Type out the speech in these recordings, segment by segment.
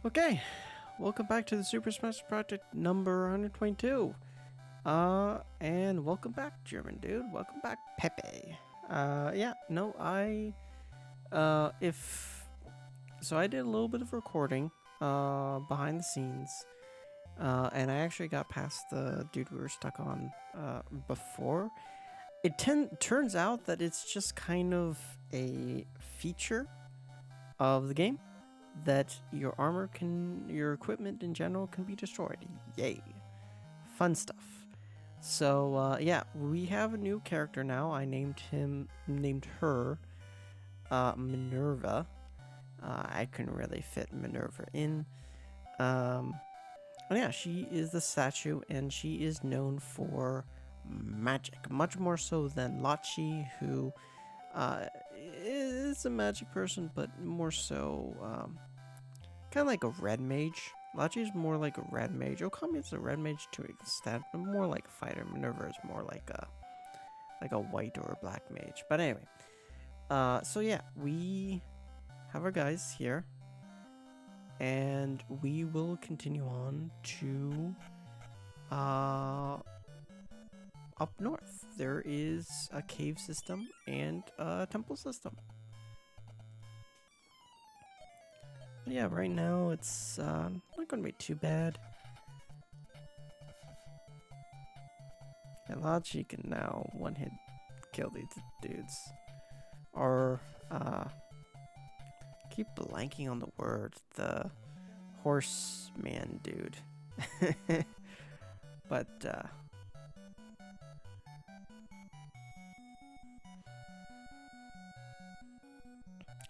Okay, welcome back to the Super Smash Project number 122. And welcome back, German dude. Welcome back, Pepe. Yeah, no, if so, I did a little bit of recording, behind the scenes, and I actually got past the dude we were stuck on, before. Turns out that it's just kind of a feature of the game that your equipment in general can be destroyed. Yay. Fun stuff. So, yeah, we have a new character now. I named her, Minerva. I couldn't really fit Minerva in. And yeah, she is the statue, and she is known for magic, much more so than Lachi, who is a magic person, but more so kind of like a red mage. Lachi is more like a red mage. Okami is a red mage to an extent, but more like a fighter. Minerva is more like a white or a black mage. But anyway, so yeah, we have our guys here, and we will continue on to up north. There is a cave system and a temple system. But yeah, right now it's not going to be too bad. And Lachi can now one-hit kill these dudes. Or, keep blanking on the word. The horseman dude. But,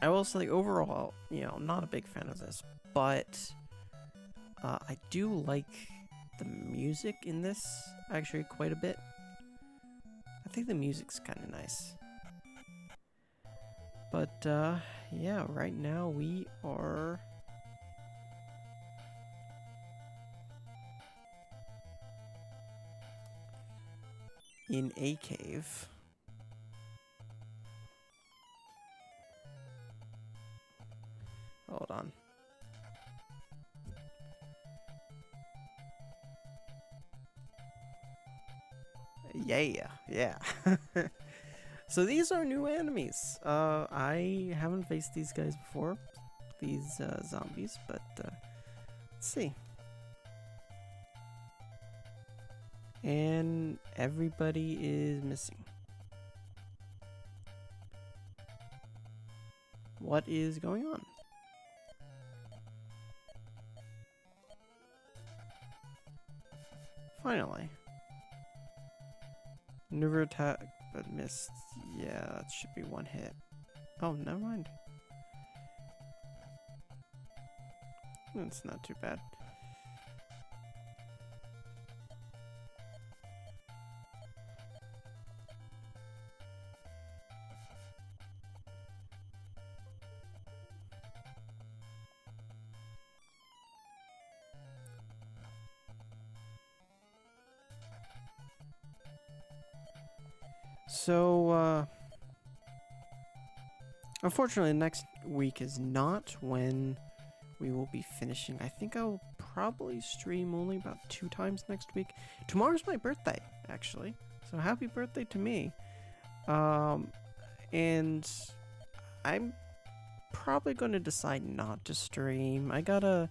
I will say overall, not a big fan of this, but I do like the music in this actually quite a bit. I think the music's kind of nice. But yeah, right now we are in a cave. Hold on. Yeah. So these are new enemies. I haven't faced these guys before, these zombies, but let's see. And everybody is missing. What is going on? Finally. Never attack, but missed. Yeah, that should be one hit. Oh, never mind. That's not too bad. So, unfortunately, next week is not when we will be finishing. I think I'll probably stream only about 2 times next week. Tomorrow's my birthday, actually. So happy birthday to me. And I'm probably going to decide not to stream. I gotta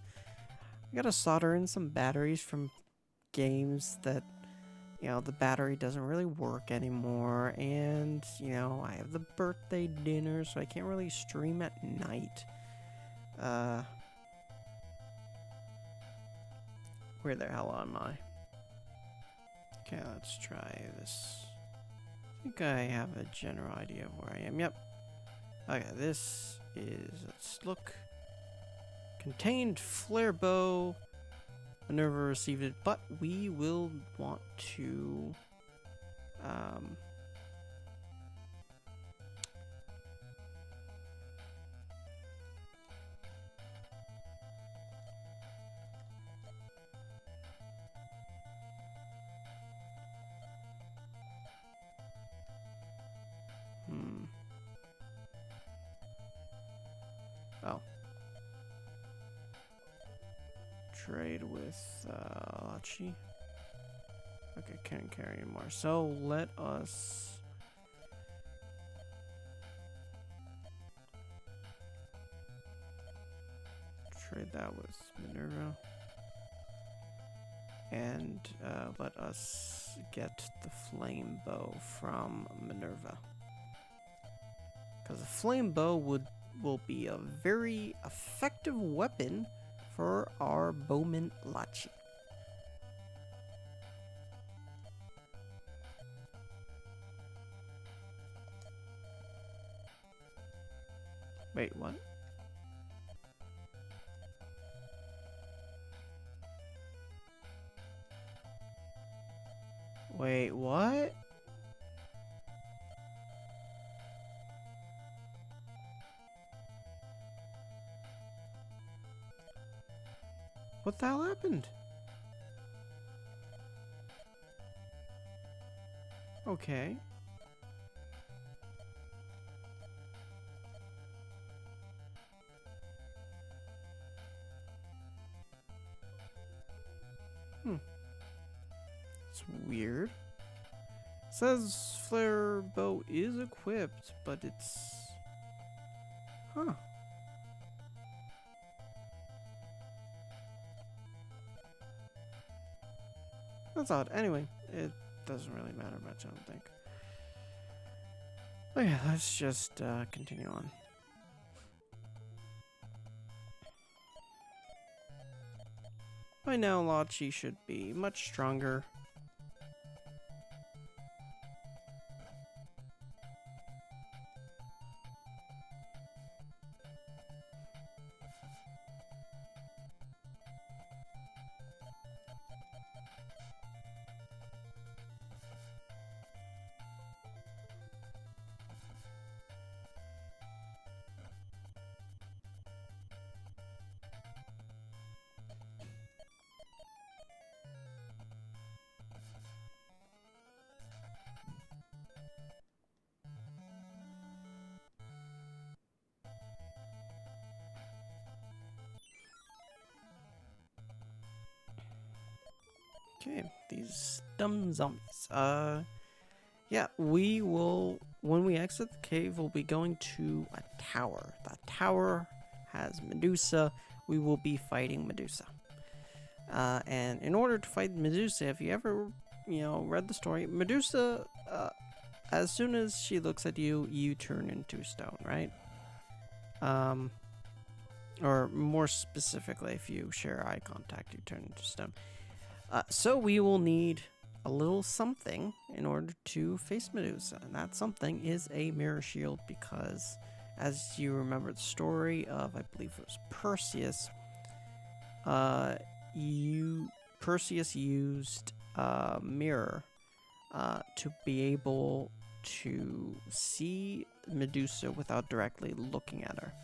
solder in some batteries from games that the battery doesn't really work anymore, and I have the birthday dinner, so I can't really stream at night. Where the hell am I? Okay, let's try this. I think I have a general idea of where I am. Yep. Okay, this is, let's look. Contained flare bow. I never received it, but we will want to oh. trade with Lachi. Okay, can't carry anymore. So let us trade that with Minerva. And let us get the flame bow from Minerva. Because a flame bow will be a very effective weapon for our bowman Lachi. Wait, what? Wait, what? What the hell happened? Okay. It's weird. It says flare bow is equipped, but it's... Huh. That's odd. Anyway, it doesn't really matter much, I don't think. Okay, let's just continue on. By now, Lachi should be much stronger. Okay, these dumb zombies. Yeah, we will, when we exit the cave, we'll be going to a tower. That tower has Medusa. We will be fighting Medusa. And in order to fight Medusa, if you ever, read the story, Medusa, as soon as she looks at you, you turn into stone, right? Or more specifically, if you share eye contact, you turn into stone. So we will need a little something in order to face Medusa, and that something is a mirror shield because, as you remember the story of, I believe it was Perseus, Perseus used a mirror to be able to see Medusa without directly looking at her.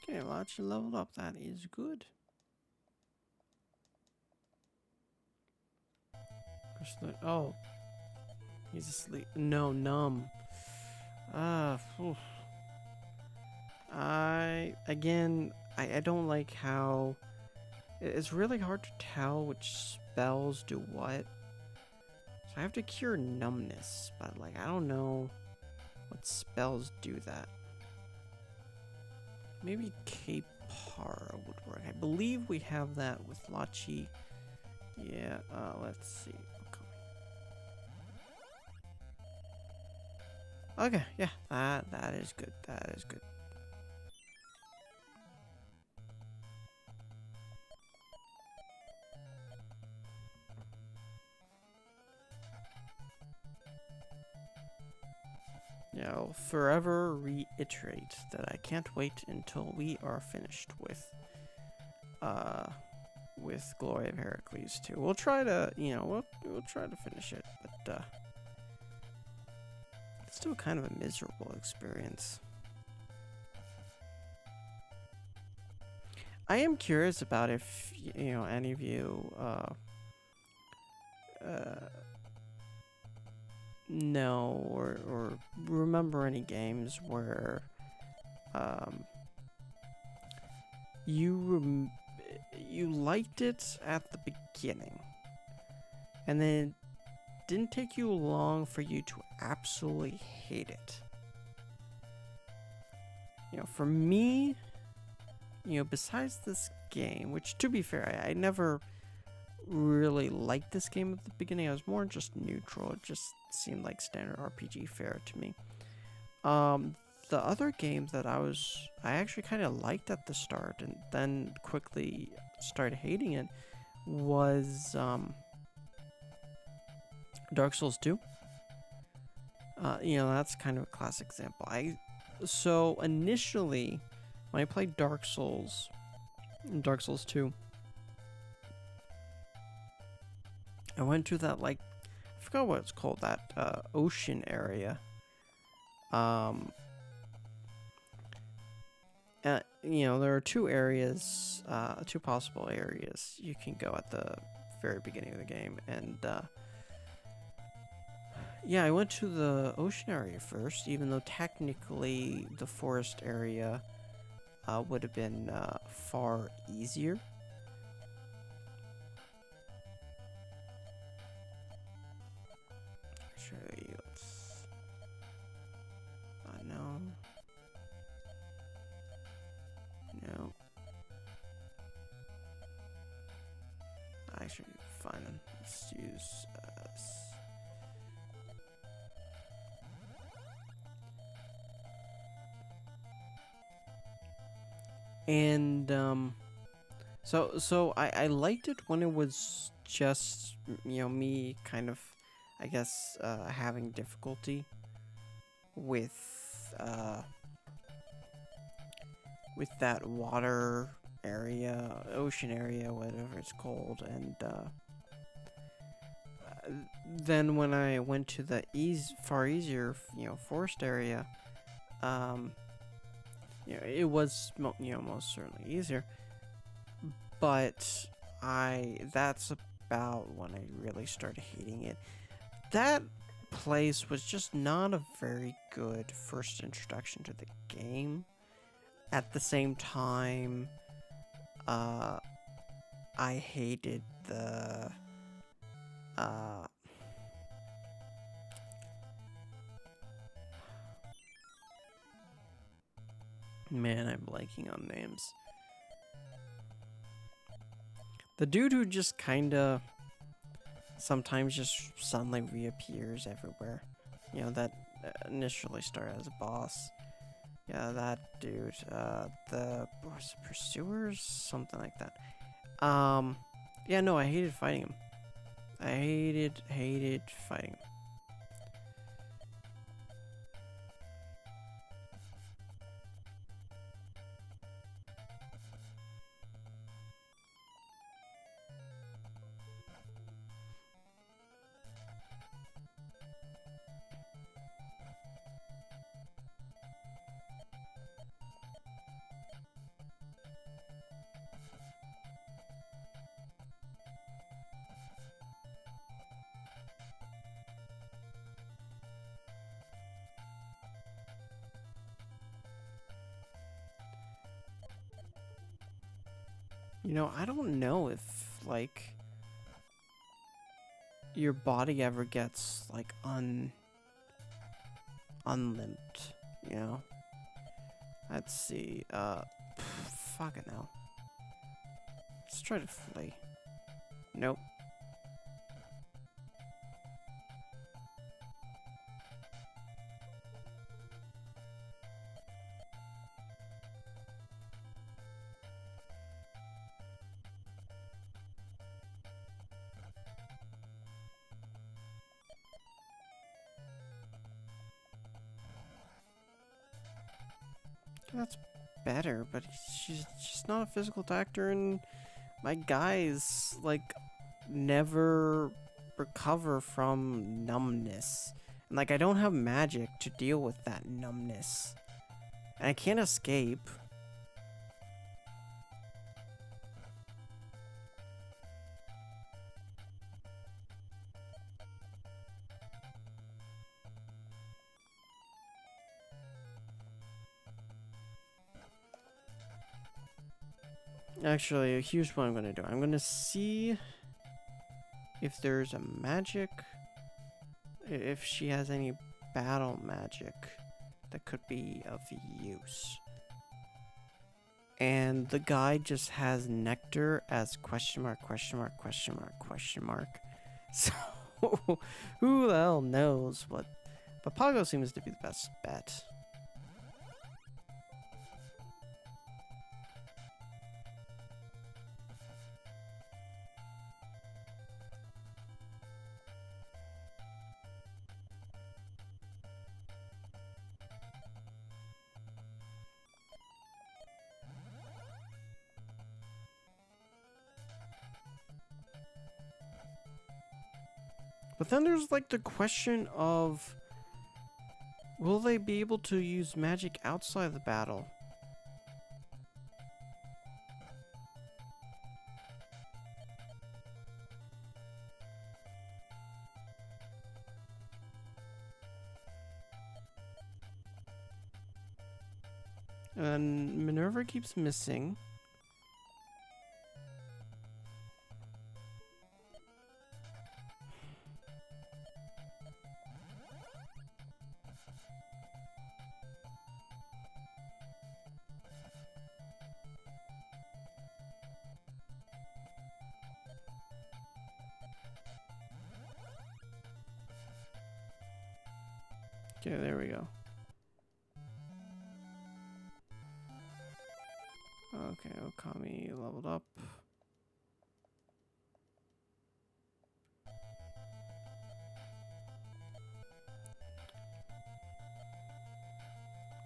Okay, Lachi leveled up. That is good. Oh, he's asleep. No, numb. Oof. I don't like how it's really hard to tell which spells do what. So I have to cure numbness, but like I don't know what spells do that. Maybe Kapara would work. I believe we have that with Lachi. Yeah, let's see. Okay, yeah, that is good. That is good. forever reiterate that I can't wait until we are finished with Glory of Heracles 2. We'll try to, we'll try to finish it, but it's still kind of a miserable experience. I am curious about if, any of you, know or remember any games where, you liked it at the beginning, and then it didn't take you long for you to absolutely hate it. For me, besides this game, which to be fair, I never really liked this game at the beginning. I was more just neutral. It just seemed like standard RPG fare to me. The other games that I actually kind of liked at the start and then quickly started hating it was Dark Souls 2. That's kind of a classic example. So initially, when I played Dark Souls 2, I went to that, I forgot what it's called, that ocean area. There are two possible areas you can go at the very beginning of the game, and I went to the ocean area first, even though technically the forest area would have been far easier. Actually, no. No. Actually, fine. Let's use and so I liked it when it was just me kind of, I guess, having difficulty with that water area, ocean area, whatever it's called, and then when I went to the far easier, forest area, it was most certainly easier, but that's about when I really started hating it. That place was just not a very good first introduction to the game. At the same time, I hated the man, I'm blanking on names. The dude who just kinda sometimes just suddenly reappears everywhere. That initially started as a boss. Yeah, that dude. Was it Pursuers? Something like that. Yeah, no, I hated fighting him. I hated fighting him. I don't know if, your body ever gets, unlimped, Let's see, fucking hell. Let's try to flee. Nope. That's better, but she's just not a physical doctor, and my guys, like, never recover from numbness. And, like, I don't have magic to deal with that numbness. And I can't escape. Actually, here's what I'm gonna do. I'm gonna see if there's a magic, if she has any battle magic that could be of use. And the guy just has nectar as question mark, question mark, question mark, question mark. So, who the hell knows what? But Pago seems to be the best bet. But then there's like the question of, will they be able to use magic outside the battle? And Minerva keeps missing. Okay, there we go. Okay, Okami leveled up.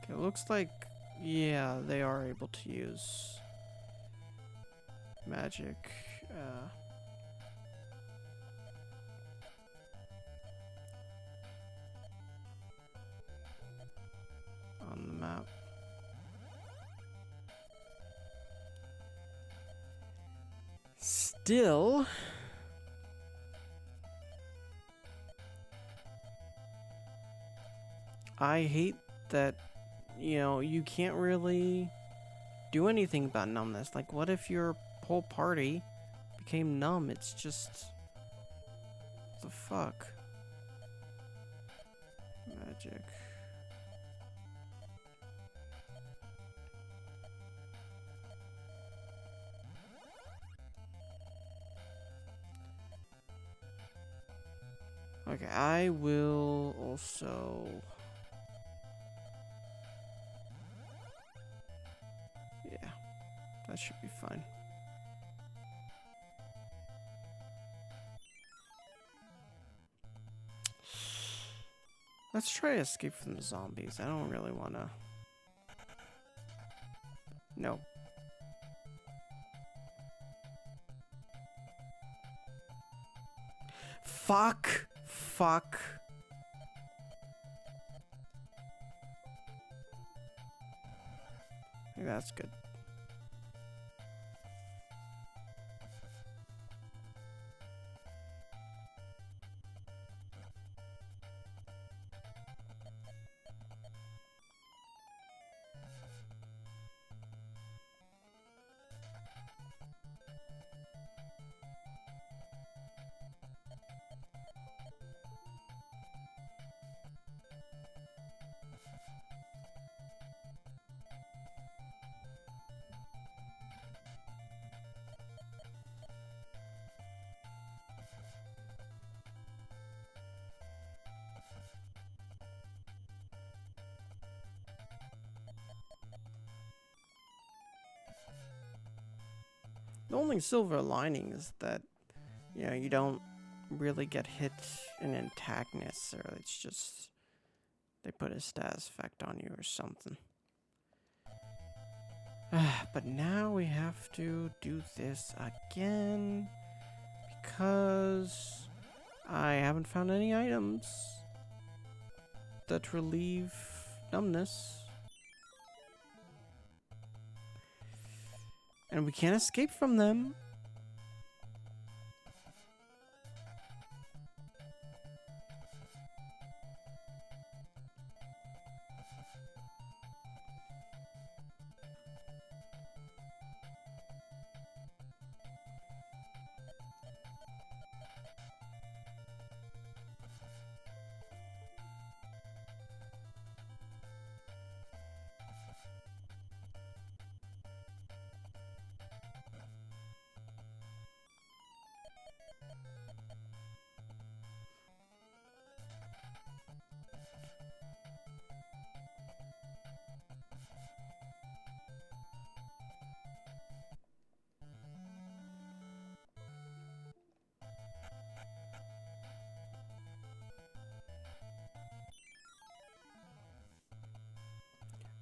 Okay, looks like, yeah, they are able to use magic. On the map. Still, I hate that, you know, you can't really do anything about numbness. Like, what if your whole party became numb? It's just, the fuck? Magic. Okay, I will also... Yeah, that should be fine. Let's try to escape from the zombies. I don't really want to... No. Fuck! Fuck. I think that's good. The only silver lining is that, you know, you don't really get hit in antagonist, or it's just they put a status effect on you or something. But now we have to do this again because I haven't found any items that relieve numbness. And we can't escape from them.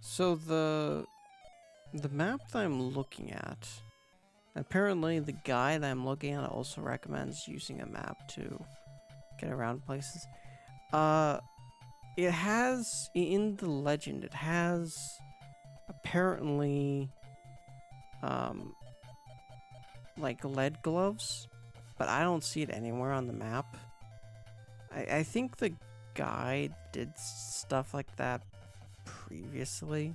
So the map that I'm looking at, apparently the guy that I'm looking at also recommends using a map to get around places. It has, in the legend, it has apparently like lead gloves, but I don't see it anywhere on the map. I think the guy did stuff like that previously.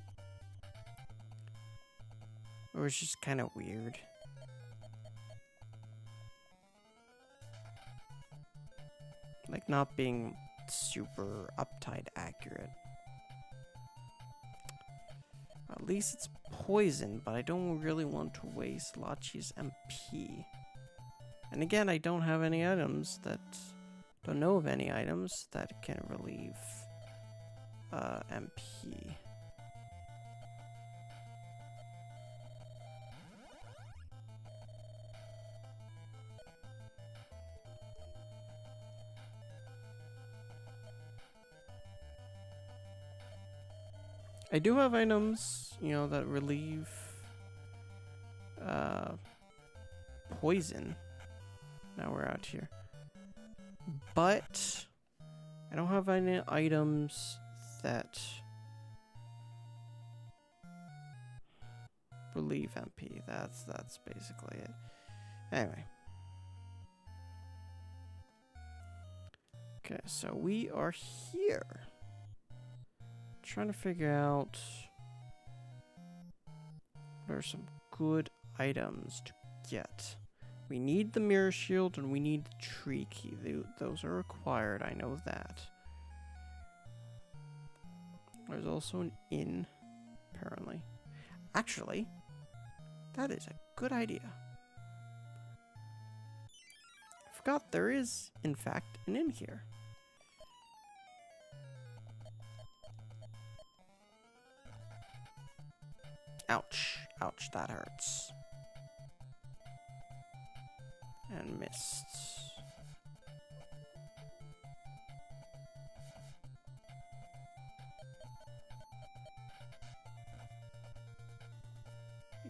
It was just kind of weird. Like not being super uptight accurate. At least it's poison, but I don't really want to waste Lachi's MP. And again, I don't have any items that... Don't know of any items that can relieve MP. I do have items, you know, that relieve poison. Now we're out here. But I don't have any items that relieve MP. That's basically it. Anyway. Okay, so we are here. Trying to figure out what are some good items to get. We need the mirror shield and we need the tree key. Those are required, I know that. There's also an inn, apparently. Actually, that is a good idea. I forgot there is, in fact, an inn here. Ouch. Ouch, that hurts. And missed.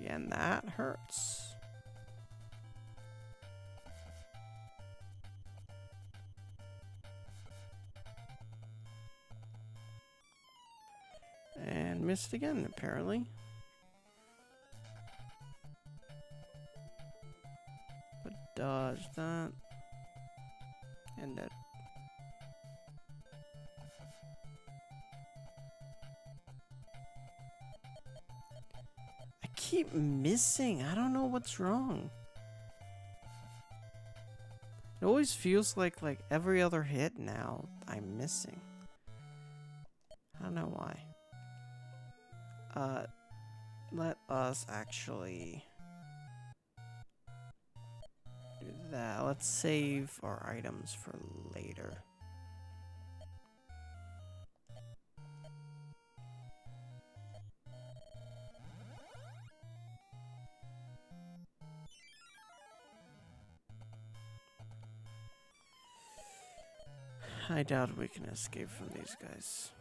And that hurts. And missed again, apparently. But dodge that. And that. I keep missing. I don't know what's wrong. It always feels like every other hit now I'm missing. I don't know why. Let us actually do that. Let's save our items for later. I doubt we can escape from these guys.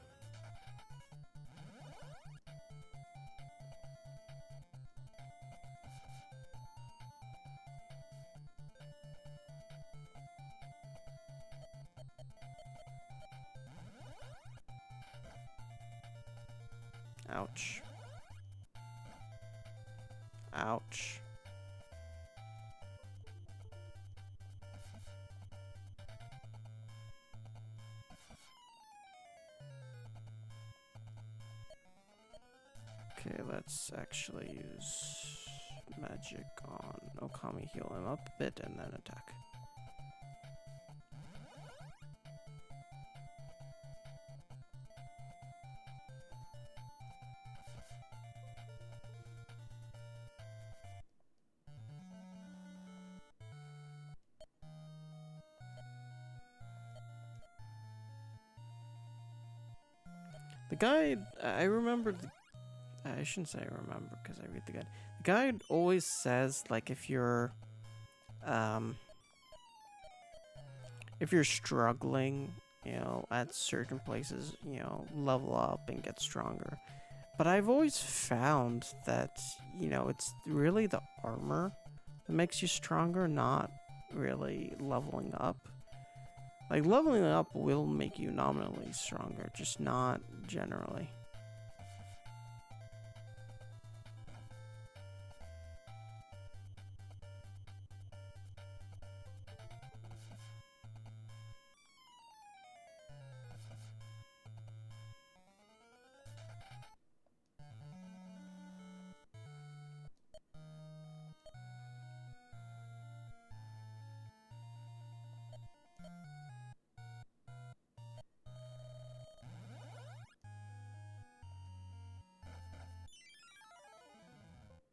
Ouch. Ouch. Okay, let's actually use magic on Okami, heal him up a bit, and then attack. The guide, I remember, I shouldn't say I remember because I read the guide. The guide always says, like, if you're struggling, you know, at certain places, you know, level up and get stronger. But I've always found that, you know, it's really the armor that makes you stronger, not really leveling up. Like, leveling up will make you nominally stronger, just not generally.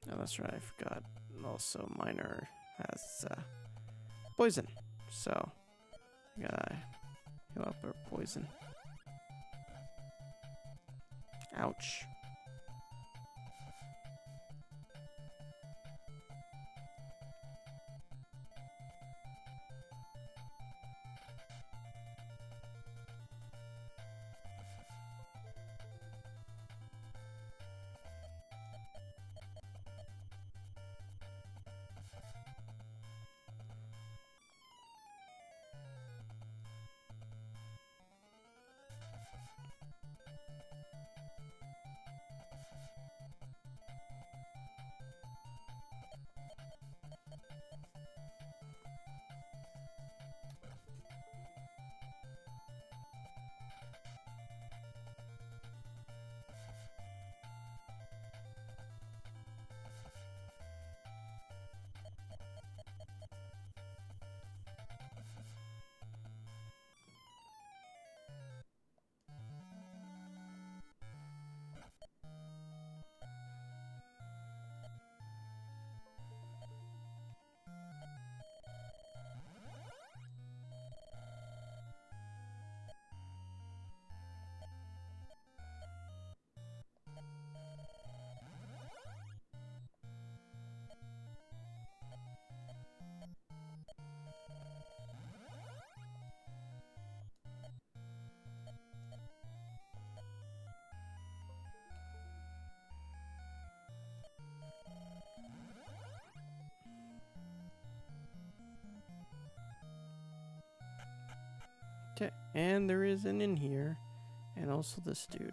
Oh, that's right, I forgot. Also, Minor has poison, so I gotta heal up her poison. Ouch. Okay, and there is an in here, and also this dude.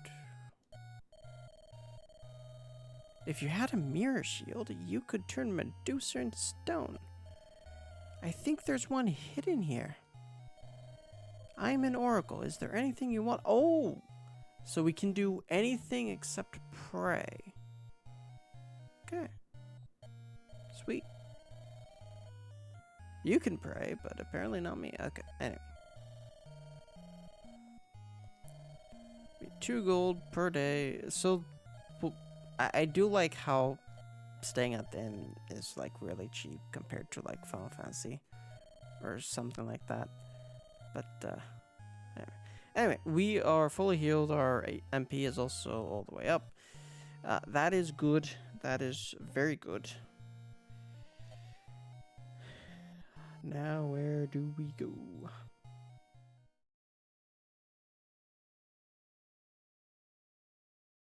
If you had a mirror shield, you could turn Medusa into stone. I think there's one hidden here. I'm an oracle. Is there anything you want? Oh! So we can do anything except pray. Okay. Sweet. You can pray, but apparently not me. Okay, anyway. 2 gold per day. So, well, I do like how staying at the inn is like really cheap compared to like Final Fantasy or something like that. But anyway, we are fully healed. Our MP is also all the way up. That is good. That is very good. Now where do we go?